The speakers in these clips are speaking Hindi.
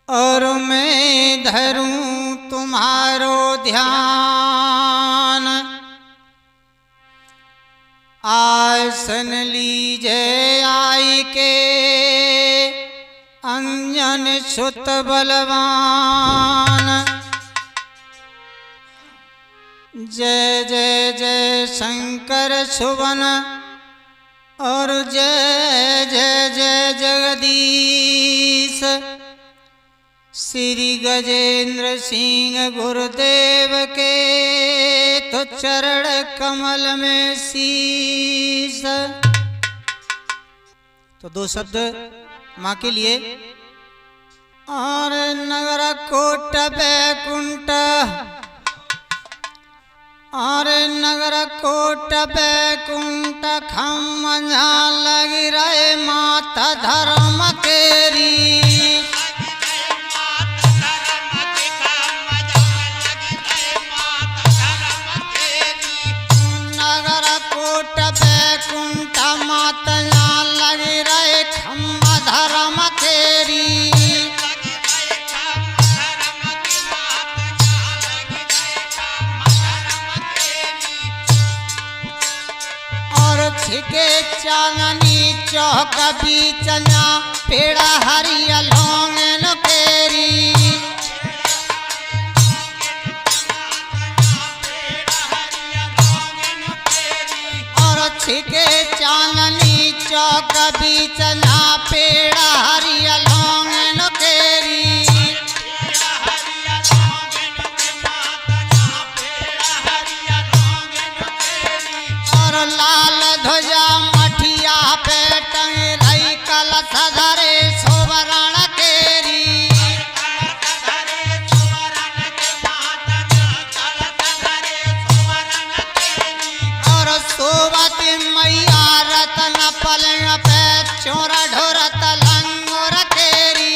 और मैं धरूं तुम्हारो ध्यान। आसन लीजे आई के अंजन सुत बलवान। जय जय जय शंकर सुवन और जय जय जय जगदीश। श्री गजेंद्र सिंह गुरुदेव के तो चरण कमल में शीश। तो दो शब्द माँ के लिए। और नगर कोट बैकुंठ, और नगर कोट बैकुंठ खम्मझा लग रहे माता धर्म केरी। नगर कोट बैकुंठ माता लग रहे खम्मा धर्म केरी। छिके चांदनी चौक बीचना पेड़ा हरिया लोंगन केरी। और छिके चांदनी चौक बीचना पेड़ा हरिया लोंगन केरी। लाल ध्वजा मठिया पे टंग रही कलश धरे सोवरण केरी। और सोवती मैया रतन पलंग पे चोरा ढोरत लंगोर केरी।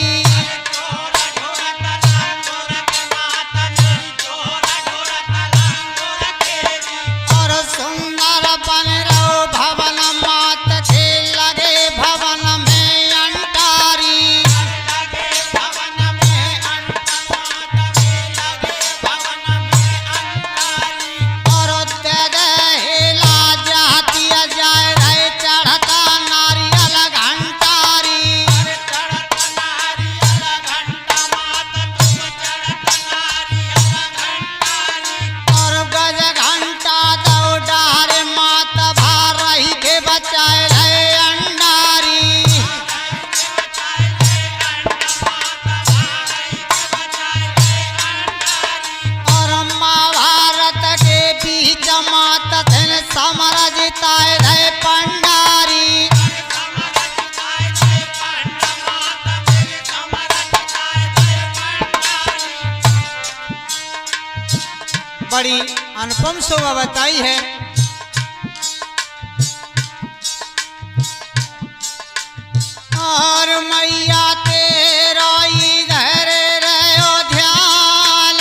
और सुंदर बन रहो भवन मात के लगे भवन में अंटारी। और दे दे हिला जाती जाए रहे चढ़ता नारियल घंटारी। और गज घंटा दौड़ारे मात भार रही के बचाए रहे अंडारी। और महाभारत के बीच मात धन समर जिताए रहे पंडारी। बड़ी अनुपम शोभा बताई है। और मैया तेरा इधर रहो ध्यान।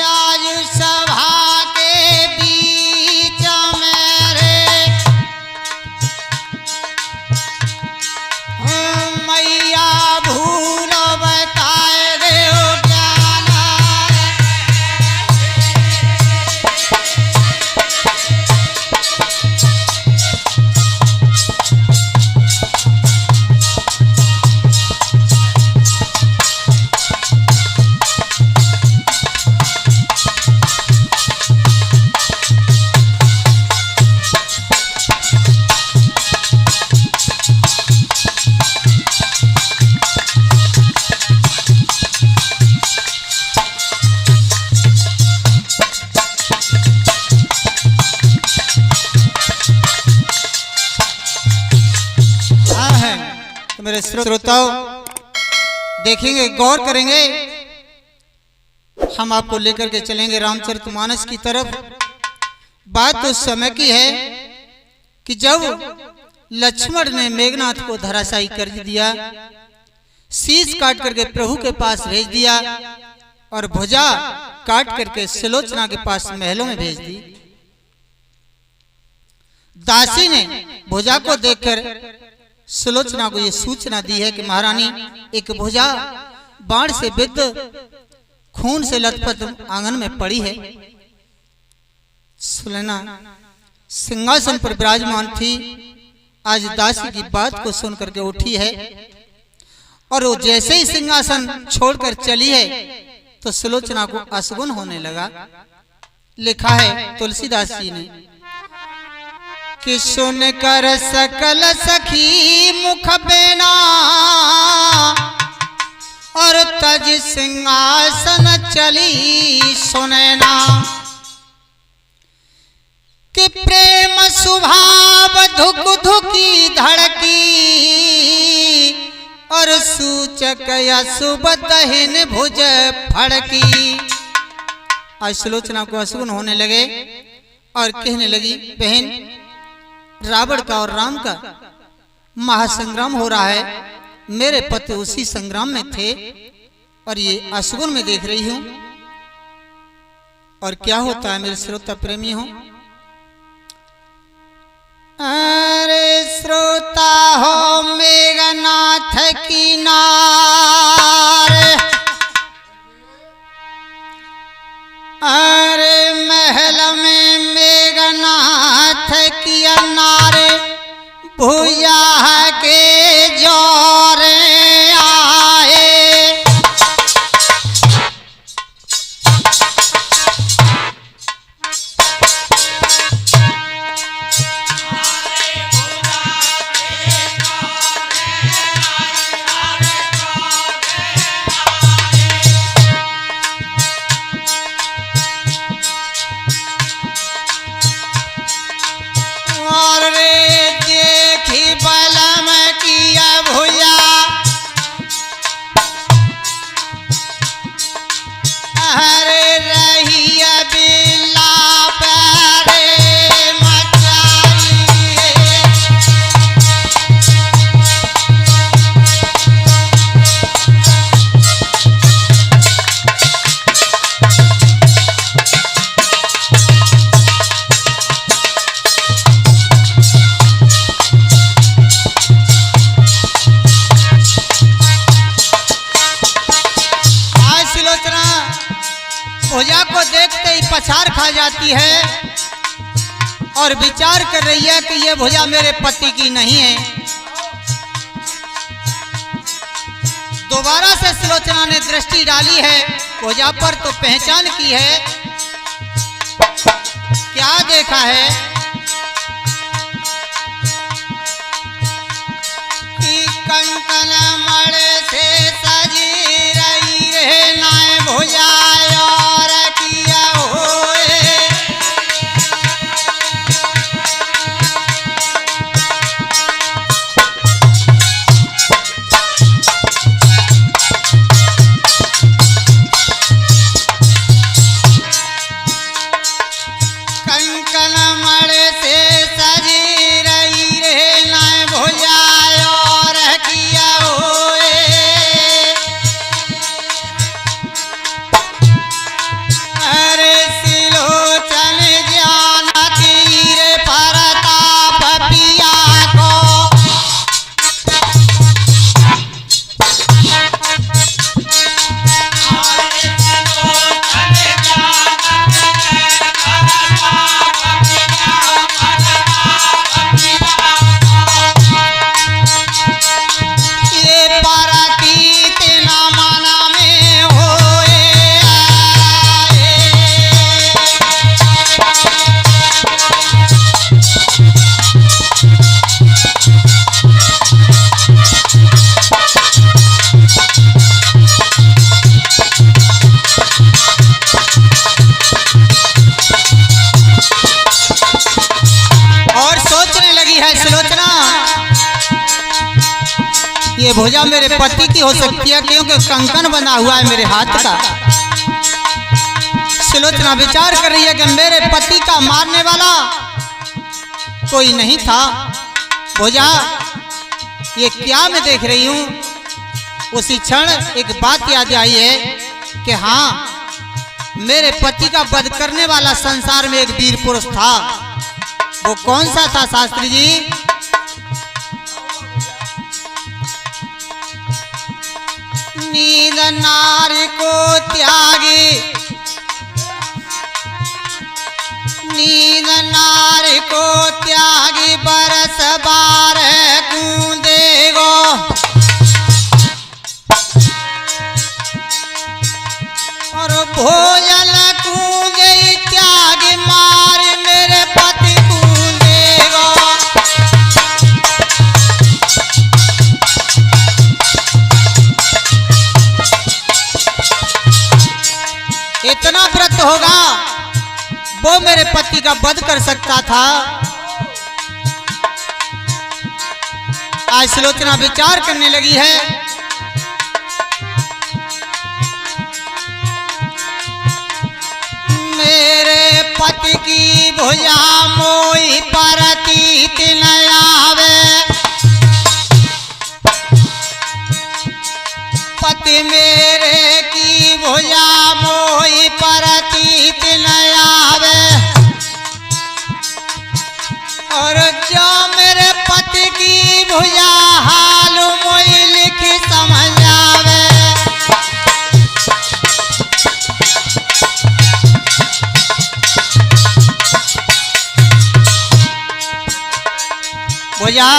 आज सभा के बीच में रे मैया भूल बताए रे ज्ञान। तो मेरे श्रोताओं देखेंगे, गौर करेंगे। हम आपको लेकर के चलेंगे रामचरितमानस की तरफ। बात उस समय की है कि जब लक्ष्मण ने मेघनाथ को धराशायी कर दिया, शीश काट करके प्रभु के पास भेज दिया और भुजा काट करके सुलोचना के पास महलों में भेज दी। दासी ने भुजा को देखकर सुलोचना को यह सूचना दी है कि महारानी, एक भुजा बाण से बिद्ध खून से लथपथ आंगन में पड़ी है। सुलेना सिंहासन पर विराजमान थी, आज दासी की बात को सुन करके उठी है और वो जैसे ही सिंहासन छोड़कर चली है तो सुलोचना को असगुन होने लगा। लिखा है तुलसीदास जी ने कि सुनकर सकल सखी मुख बेना और तज सिंहासन चली सुनैना, कि प्रेम स्वभाव धुक धुकी धड़की और सूचक अशुभ दहिन भुज फड़की। आज सुलोचना को असगुन होने लगे और कहने लगी, बहन, रावण का और राम का महासंग्राम हो रहा है, मेरे पति उसी संग्राम में थे और ये असगुन में देख रही हूं। और क्या होता है मेरे श्रोता प्रेमी हो, अरे श्रोता हो मेघनाथ की नार, अरे महल में मेघनाथ की नारे भुजा के जोरे आए। भुजा को देखते ही पछाड़ खा जाती है और विचार कर रही है कि यह भुजा मेरे पति की नहीं है। दोबारा से सुलोचना ने दृष्टि डाली है भुजा पर तो पहचान की है। क्या देखा है कि कंकन मणि से सजी रही है नाय भुजा ये भुजा मेरे पति की हो सकती है क्योंकि कंकन बना हुआ है मेरे हाथ का। सुलोचना विचार कर रही है कि मेरे पति का मारने वाला कोई नहीं था। भुजा, ये क्या मैं देख रही हूँ, उसी क्षण एक बात याद आई है कि हाँ, मेरे पति का वध करने वाला संसार में एक वीर पुरुष था। वो कौन सा था शास्त्री जी? नींद नारी को त्यागी, नींद नारी को त्यागी, बरस बार गूंदेगो। और भोजन गूंजे त्यागी, मार मेरे पति गूंदेगो। इतना व्रत होगा वो मेरे पति का वध कर सकता था। आज सुलोचना विचार करने लगी है। मेरे पति की भुजा मोई परतीत न आवे, पति मेरे की भुजा मोई परतीत न आवे। और जो मेरे पति की भुजा हाल मोई लिख समझ आवे। भुजा,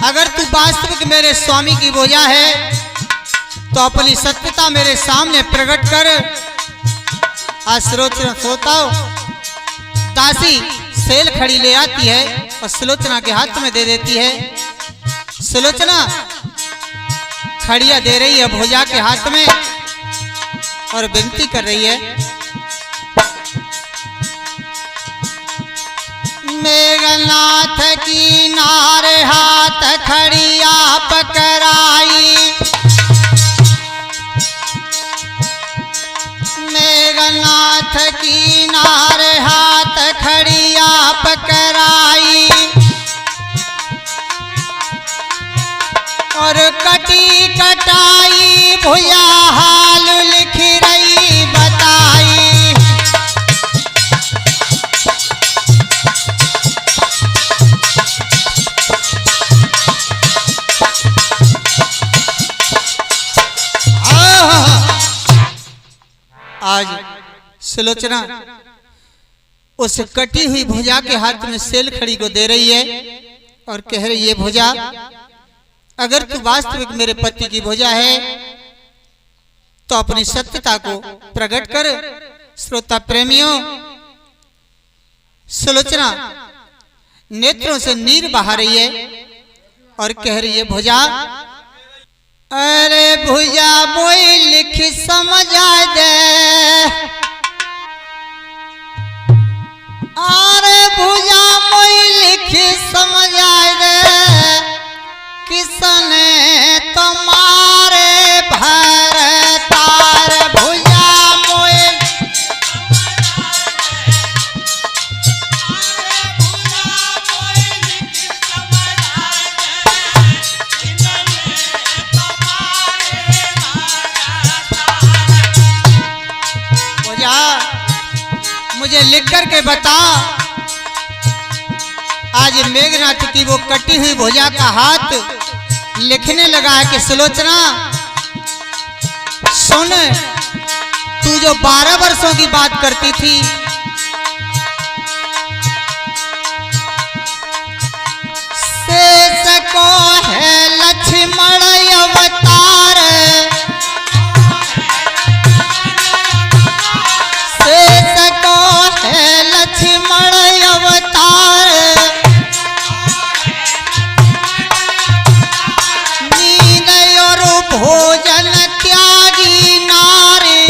अगर तू वास्तविक मेरे स्वामी की भुजा है तो अपनी सत्यता मेरे सामने प्रकट कर। आज सोता दासी सेल खड़ी ले आती है और सुलोचना के हाथ में दे देती है। सुलोचना खड़िया दे रही है भुजा के हाथ में और विनती कर रही है, मेघनाथ की नारे हाथ खड़िया पकड़ाई, मेघनाथ की नारे हाथ खड़िया पकड़ाई। और कटी कटाई भुजा हाल लिख रही बताई। आज सुलोचना उस कटी हुई भुजा के हाथ में सेल खड़ी को दे रही है और कह रही है, भुजा, अगर तू वास्तविक मेरे पति की भुजा है तो अपनी सत्यता को प्रकट कर। श्रोता प्रेमियों, सुलोचना नेत्रों से नीर बहा रही है और कह रही है, भुजा, अरे भुजा मोई लिख समझ आ दे, अरे भुजा मोई लिख समझ आ दे, किसने तुम्हारे भर तार भुजा मोई। मुझे लिख कर के बता, आज मेघनाथ की वो कटी हुई भुजा का हाथ लिखने लगा है कि सुलोचना सुन, तू जो 12 वर्षों की बात करती थी, शेष को है लक्ष्मण अवतार, शेष को है लक्ष्मण अवतार। नींद और भोजन त्यागी नारी,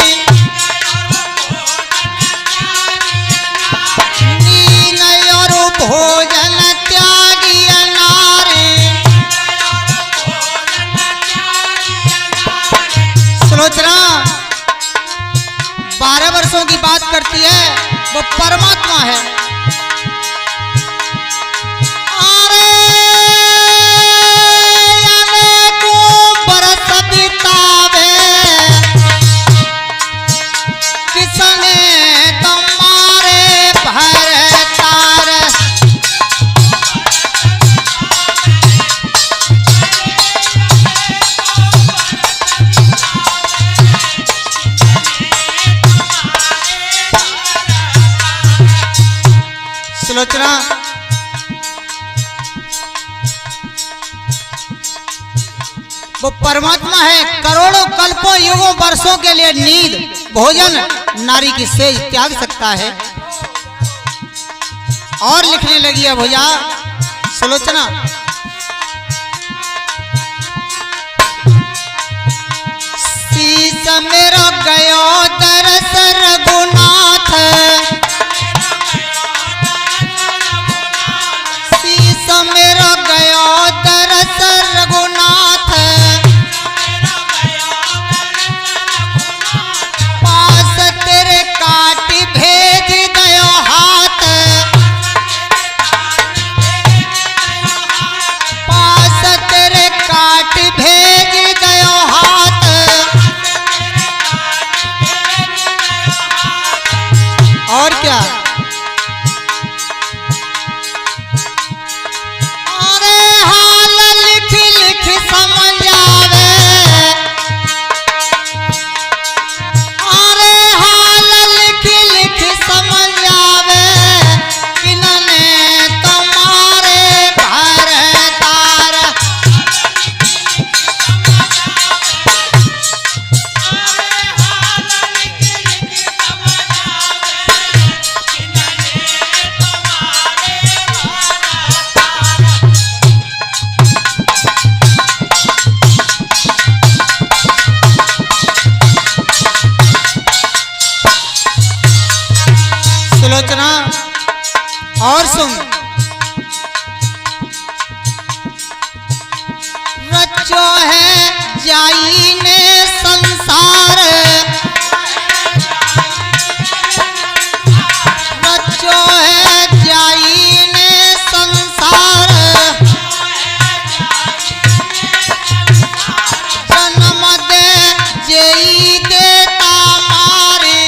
नींद और भोजन त्यागी नारी। सुलोचना 12 वर्षों की बात करती है, वो परमात्मा है। अरे अनेकों बरस बीता सुलोचना वो परमात्मा है, करोड़ों कल्पों युगों वर्षों के लिए नींद भोजन नारी की सेज त्याग सकता है। और लिखने लगी है भुजा सुलोचना, शीश मेरा गयो दरस रघुनाथ, शीश मेरा गयो दरस रघुनाथ, पास तेरे काट भेज दयो हाथ, पास तेरे काट भेज दयो हाथ। और क्या, अरे हाल लिख लिख समझ आवे, अरे हाल लिख लिख समझ आवे, किनने तुम्हारे भर तार, सुलोचना और सुन, रचो है जाई ने संसार, रचो है जाई ने संसार, जन्म दे जेई देता मारे,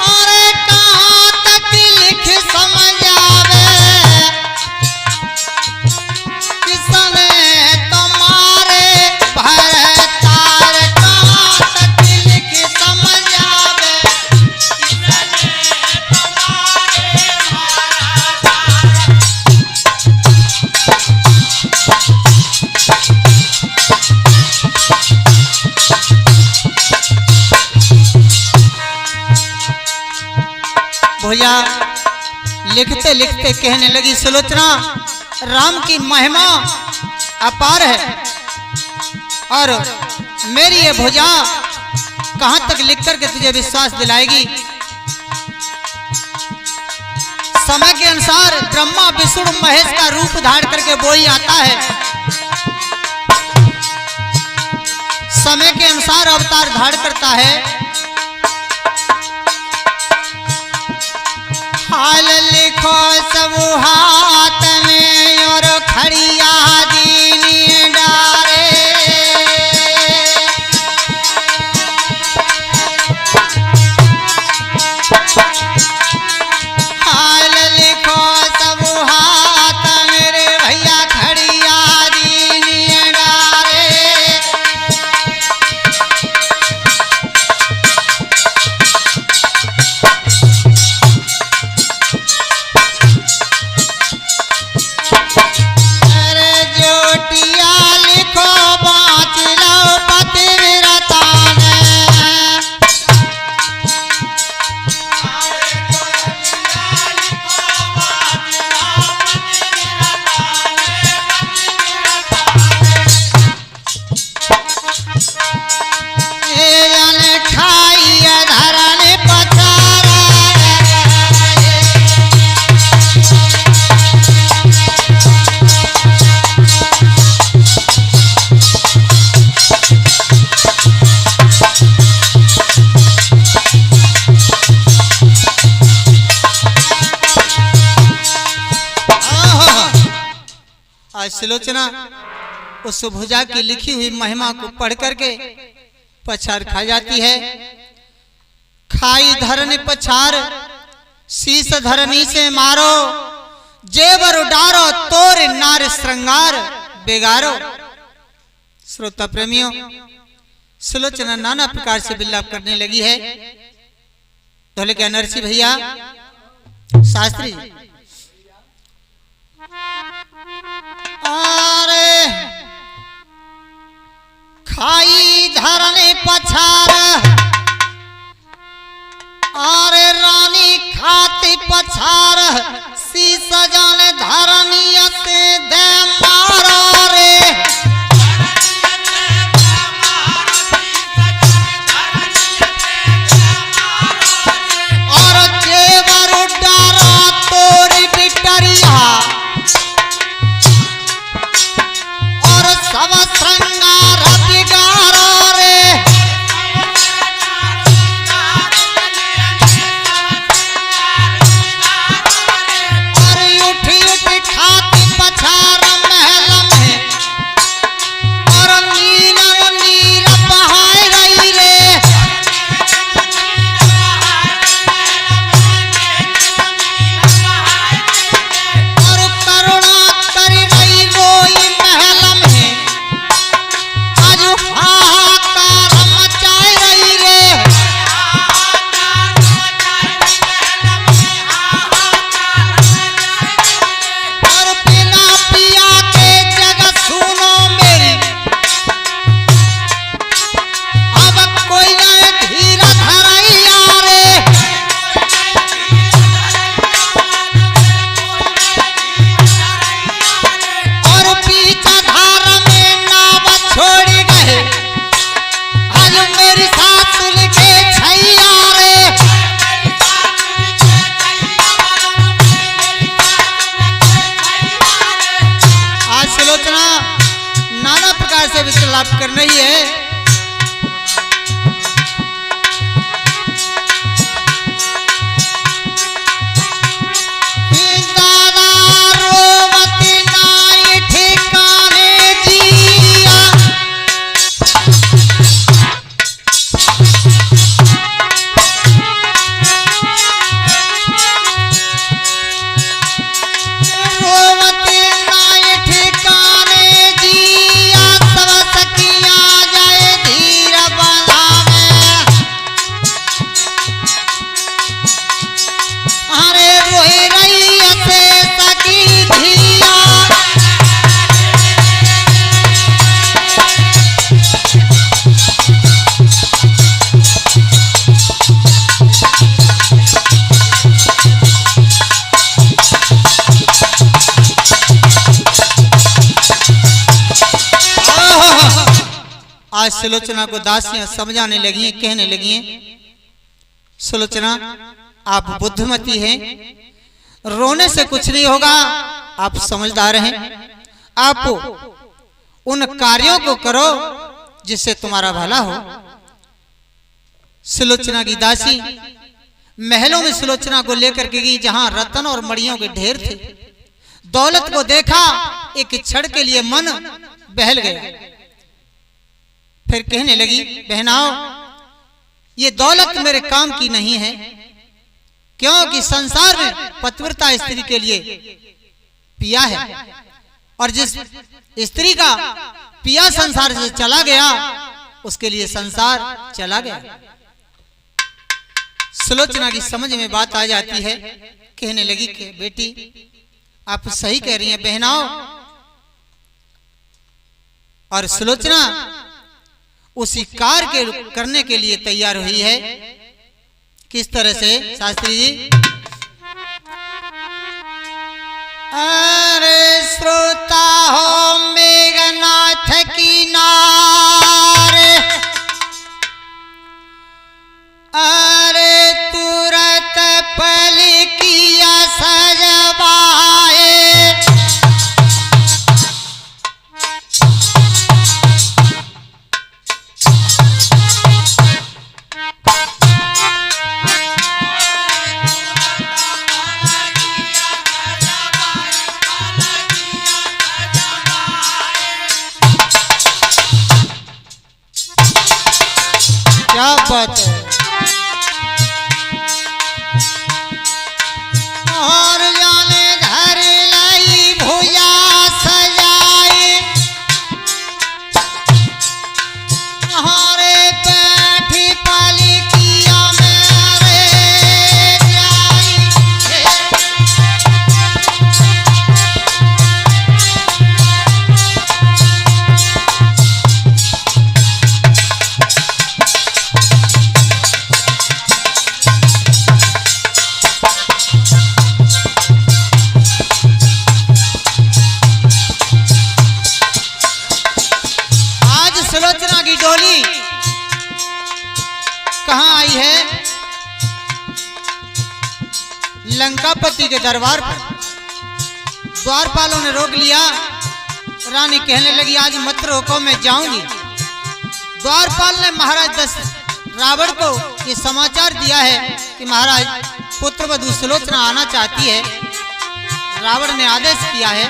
अरे कहाँ तक लिख समझ आवे, किसने तुम्हारे भर तार, कहाँ तक लिख समझ आवे, किसने तुम्हारे भर तार। भुजा लिखते लिखते कहने लगी सुलोचना, राम की महिमा अपार है और मेरी ये भुजा कहां तक लिख करके तुझे विश्वास दिलाएगी। समय के अनुसार ब्रह्मा विष्णु महेश का रूप धारण करके वही आता है, समय के अनुसार अवतार धारण करता है। हाल लिखो सब हाथ में और खड़िया दीनी डारे, हाल लिखो सब हाथ मेरे भैया खड़िया दीनी डारे, आज सुलोचना उस भुजा की लिखी हुई महिमा को पढ़ करके पछाड़ खा जाती है। खाई धरन पछाड़ शीश धरनी से मारो, जेवर उडारो तोर नार श्रृंगार बेगारो। श्रोता प्रेमियों, सुलोचना नाना प्रकार से विलाप करने लगी है। बोले क्या नरसी भैया शास्त्री अरे खाई धरने पछार अरे रानी खाती पछार शीश जाने धरनिया से दे मारा रे और जेवर डारा तोरी बिटरिया और सब श्रृंगार बिगाड़ा रे नाना प्रकार से विश्लेषण करना ही है। आज सुलोचना को दासियां समझाने लगी हैं, कहने लगी हैं, सुलोचना आप बुद्धिमती हैं, रोने से कुछ नहीं होगा, आप समझदार हैं, आप उन कार्यों को करो जिससे तुम्हारा भला हो। सुलोचना की दासी महलों में सुलोचना को लेकर के गई जहां रत्न और मणियों के ढेर थे। दौलत को देखा, एक क्षण के लिए मन बहल गया। फिर कहने लगी, बहनाओ ये दौलत मेरे काम की नहीं है, क्योंकि संसार में पतिव्रता स्त्री के लिए पिया है, और जिस स्त्री का पिया संसार से चला गया उसके लिए संसार चला गया। सुलोचना की समझ में बात आ जाती है। कहने लगी कि बेटी आप सही कह रही हैं बहनाओ। और सुलोचना उसी कार्य के करने के लिए तैयार हुई है। किस तरह से शास्त्री जी? अरे श्रोता हो मेघनाथ की नारे, अरे तुरंत पलकिया सजवाए, लंकापति के दरबार पर द्वारपालों ने रोक लिया। रानी कहने लगी आज मत रोको, मैं जाऊंगी। द्वारपाल ने महाराज रावण को ये समाचार दिया है कि महाराज पुत्रवधू सुलोचना आना चाहती है। रावण ने आदेश किया है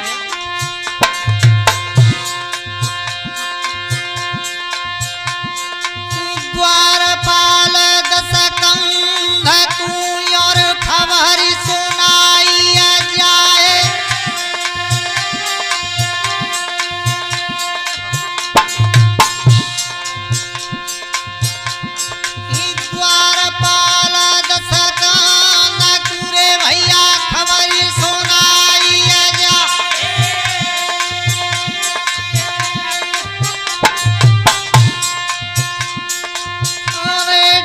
द्वारपाल दस कंध तू और खबर सुनाई जाए। द्वारपाल दस कंध पूरे भैया खबर सुनाई जाए।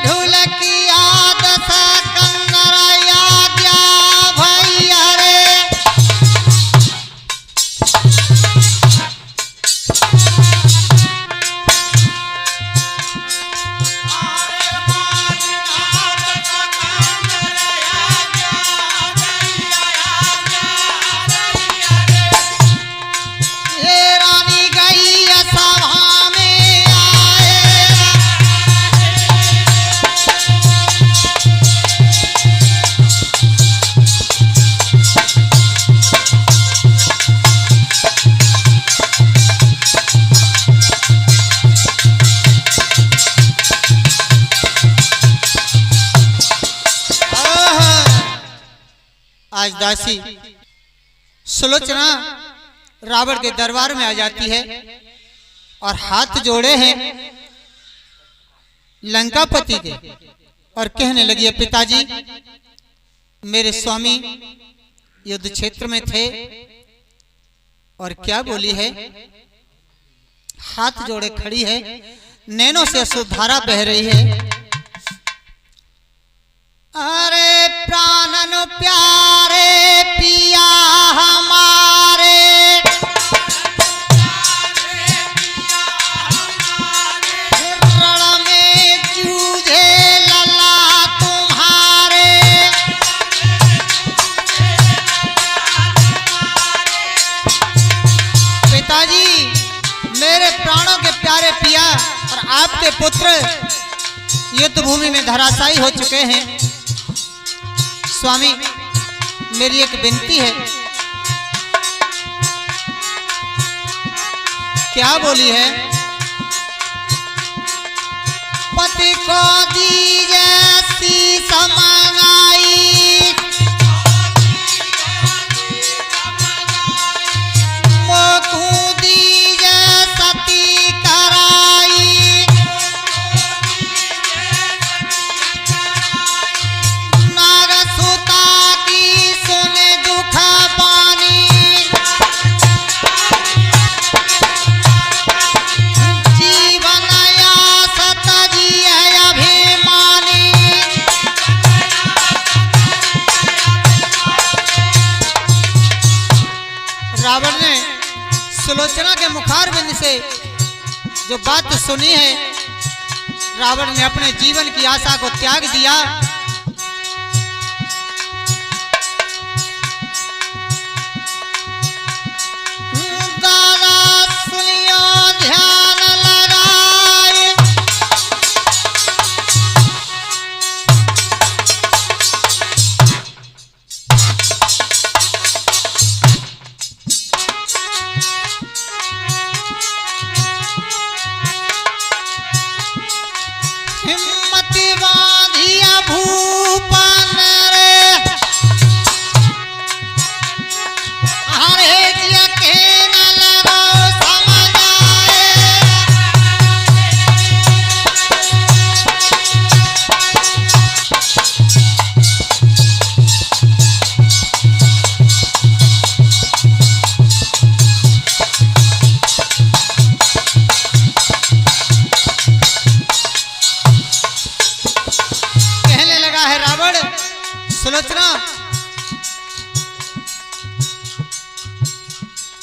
ढोलकिया दस कंगरया क्या भैया रे। ये रानी गई सभा में आए। आज दासी सुलोचना रावण के दरबार में आ जाती है और हाथ जोड़े हैं लंकापति के और कहने लगी है पिताजी मेरे स्वामी युद्ध क्षेत्र में थे। और क्या बोली है, हाथ जोड़े खड़ी है, नैनों से अश्रुधारा बह रही है। अरे प्राणन प्यारे पिया हमारे, रण में जूझे लला तुम्हारे। पिताजी मेरे प्राणों के प्यारे पिया और आपके पुत्र युद्ध भूमि में धराशायी हो चुके हैं। स्वामी मेरी एक विनती है। क्या बोली है, पति को दीजिए शीश मंगाई, मोकू दीजिए सती कराई। नागसुता की सुने दुख पानी, जीवन आसत जिए अभिमानी। रावण ने सुलोचना के मुखारबिंद से जो बात सुनी है, रावण ने अपने जीवन की आशा को त्याग दिया। दादा सुनियो ध्यान लगाए, हिम्मत बांधिया भूपन रे। हरे जिया के न लगो समझ आए। कहने लगा है रावण, सुलोचना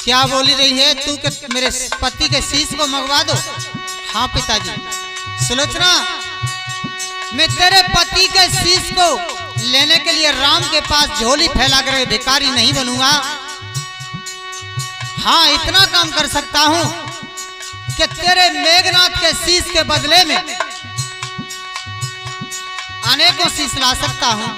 क्या बोली रही है तू कि मेरे पति के शीश को मंगवा दो। हाँ पिताजी। सुलोचना मैं तेरे पति के शीश को लेने के लिए राम के पास झोली फैला कर भिखारी नहीं बनूंगा। हाँ, इतना काम कर सकता हूं कि तेरे मेघनाथ के शीश के बदले में अनेकों शीश ला सकता हूं।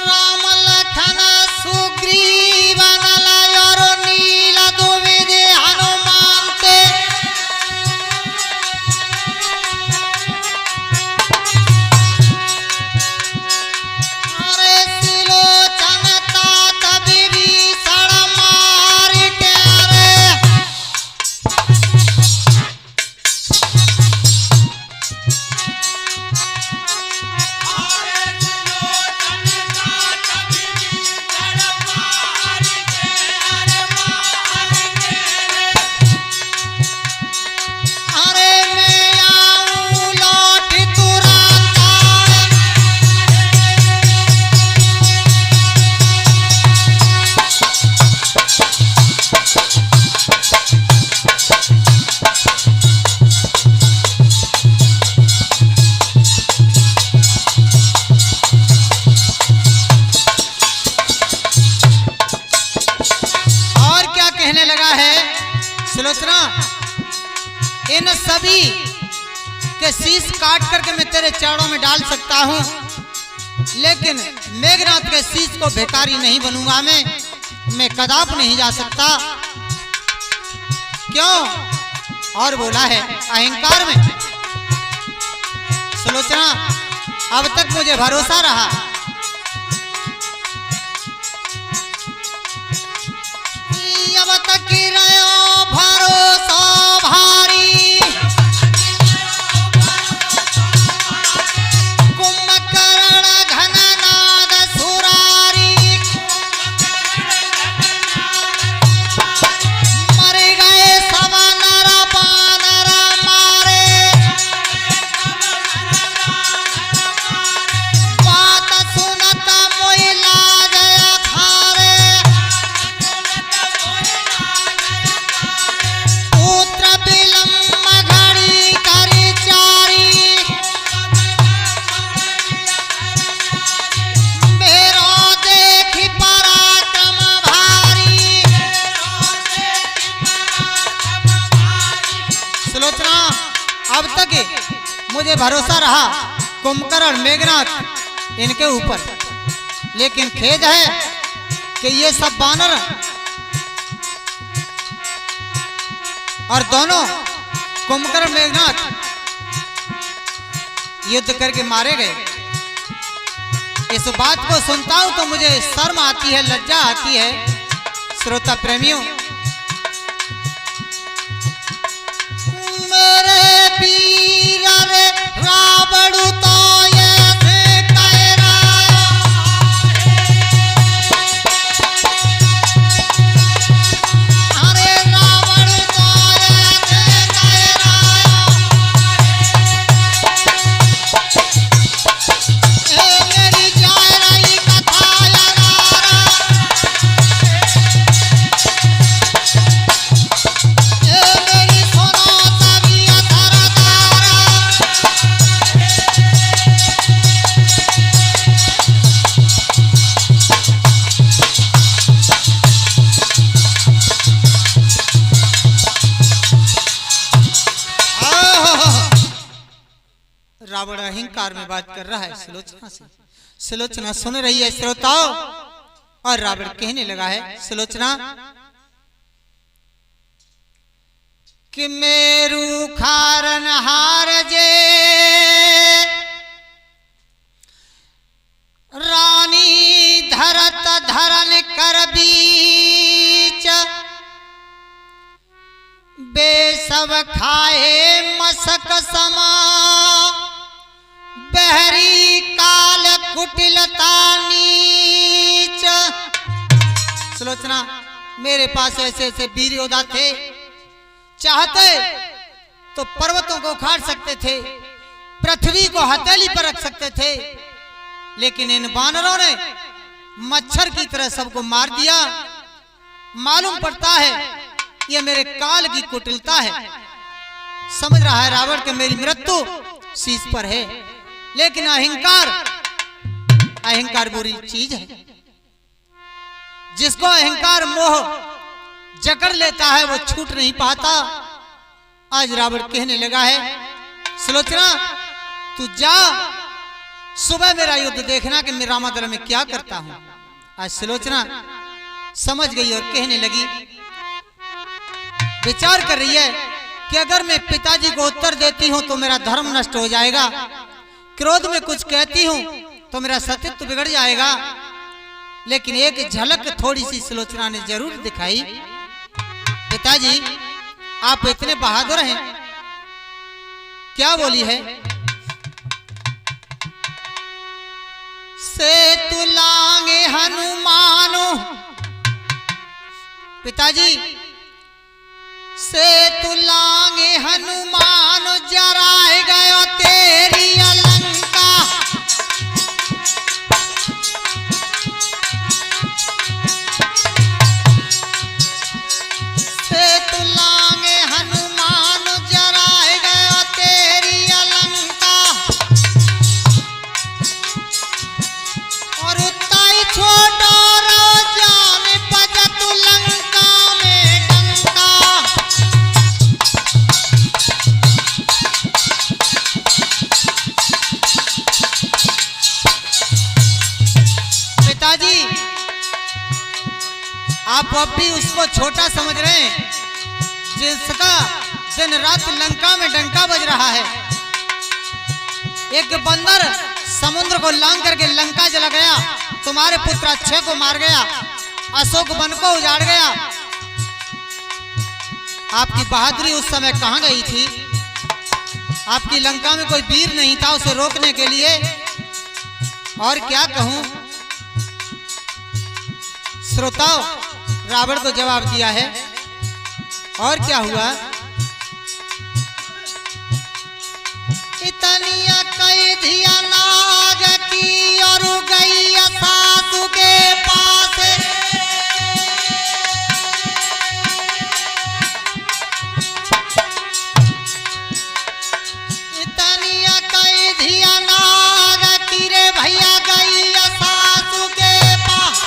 राम लखन सुग्रीव नल और नील द्विज हनुमान ते सुलोचना, इन सभी के शीश काट करके मैं तेरे चरणों में डाल सकता हूं, लेकिन मेघनाथ के शीश को भिखारी नहीं बनूंगा। मैं कदाप नहीं जा सकता। क्यों? और बोला है अहंकार में। सुलोचना, अब तक मुझे भरोसा रहा, अब तक रहो भरोसा भारी, कुंभकर्ण घननाद सुरारी, मर गए सब नर बानर मारे, बात सुनत मोहि लाज अखारे, अब तक मुझे भरोसा रहा कुंभकर्ण मेघनाथ इनके ऊपर, लेकिन खेद है कि ये सब बानर और दोनों कुंभकर्ण मेघनाथ युद्ध करके मारे गए। इस बात को सुनता हूं तो मुझे शर्म आती है, लज्जा आती है। श्रोता प्रेमियों, मेरे पीर रे रावण तो ऐसे कह रहा, अरे रावण तो ऐसे कह रहा, ए मेरी जाय रही कथा यारा, ए मेरी सुनो रावण अहंकार में बात कर रहा है सुलोचना से। सुलोचना सुन रही है श्रोताओं, और रावण कहने लगा है सुलोचना कि मेरू खारन हार जे रानी धरत धरन कर बीच, बेसब खाए मसक समा, बहरी काल कुटिलता नीच। सुलोचना, मेरे पास ऐसे ऐसे वीर योद्धा थे, चाहते तो पर्वतों को उखाड़ सकते थे, पृथ्वी को हथेली पर रख सकते थे, लेकिन इन बानरों ने मच्छर की तरह सबको मार दिया। मालूम पड़ता है ये मेरे काल की कुटिलता है। समझ रहा है रावण के मेरी मृत्यु शीश पर है, लेकिन अहंकार अहंकार बुरी चीज है। जिसको अहंकार मोह जकड़ लेता है वो छूट नहीं पाता। आज रावण कहने लगा है, सुलोचना तू जा, सुबह मेरा युद्ध देखना कि मैं रामादल में क्या करता हूं। आज सुलोचना समझ गई और कहने लगी, विचार कर रही है कि अगर मैं पिताजी को उत्तर देती हूं तो मेरा धर्म नष्ट हो जाएगा, क्रोध में कुछ कहती हूं तो मेरा सतीत्व बिगड़ जाएगा। लेकिन एक झलक थोड़ी सी सुलोचना ने जरूर दिखाई। पिताजी आप इतने बहादुर हैं। क्या बोली है? से तुलांगे हनुमानो, पिताजी से तुलांगे हनुमान जराए गयो तेरी अलंका। से तुलांगे हनुमान जराए गयो तेरी अलंका, और उताई छोटा राजा ने बजत लंका में डंका। पिताजी आप अब भी उसको छोटा समझ रहे हैं, जिसका दिन रात लंका में डंका बज रहा है। एक बंदर समुद्र को लांग करके लंका जला गया, तुम्हारे पुत्र अक्षय को मार गया, अशोक वन को उजाड़ गया। आपकी बहादुरी उस समय कहां गई थी? आपकी लंका में कोई वीर नहीं था उसे रोकने के लिए। और क्या कहूं, श्रोताओं रावण को जवाब दिया है। और क्या हुआ? इतनिया कई धिया नाग की और गई सासू के पास। इतनिया कई धिया नाग की रे भैया गई सासू के पास।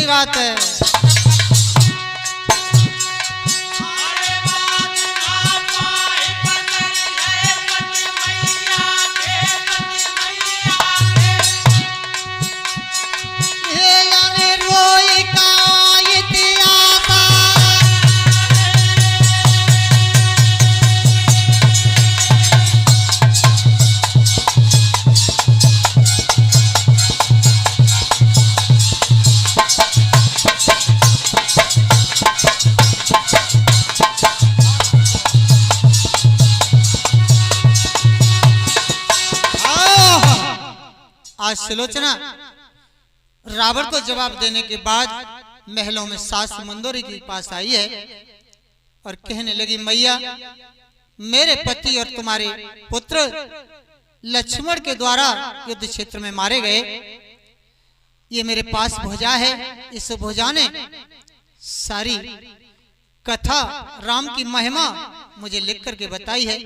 बात है। आज सुलोचना रावण को जवाब देने के बाद महलों में सास मंदोरी के पास आई है और कहने लगी, मैया मेरे पति और तुम्हारे पुत्र लक्ष्मण के द्वारा युद्ध क्षेत्र में मारे गए। ये मेरे पास भुजा है। इस भुजा ने सारी कथा राम की महिमा मुझे लिख करके बताई है।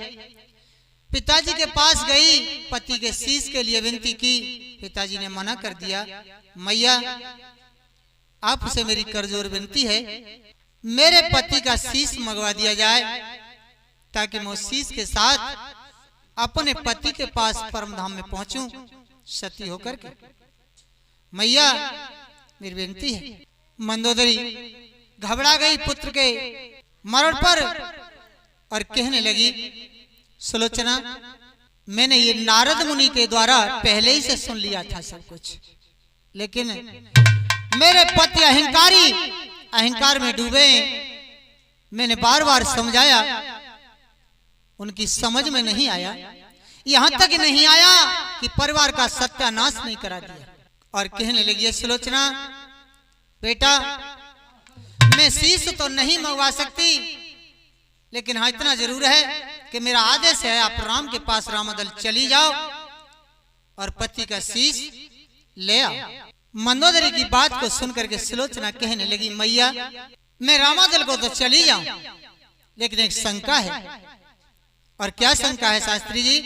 पिताजी के पास गई, पति के शीश के लिए विनती की, पिताजी ने मना कर दिया। मैया आपसे मेरी करजोर विनती है, मेरे पति का शीश मंगवा दिया जाए ताकि मैं उस शीश के साथ अपने पति के पास परम धाम में पहुंचूं सती होकर के। मैया मेरी विनती है। मंदोदरी घबरा गई पुत्र के मरण पर और कहने लगी, सुलोचना मैंने ये नारद मुनि के द्वारा पहले ही से सुन लिया था सब कुछ, लेकिन मेरे पति अहंकार में डूबे। मैंने बार बार समझाया, उनकी समझ में नहीं आया। यहां तक नहीं आया कि परिवार का सत्यानाश नहीं करा दिया। और कहने लगी, सुलोचना बेटा मैं शीश तो नहीं मंगवा सकती, लेकिन हाँ इतना जरूर है कि मेरा आदेश है आप राम के पास रामादल चली जाओ और पति का शीश ले आओ। मंदोदरी की बात को सुनकर के सुलोचना कहने लगी, मैया मैं रामादल को तो चली जाऊं, लेकिन एक शंका है। और क्या शंका है शास्त्री जी?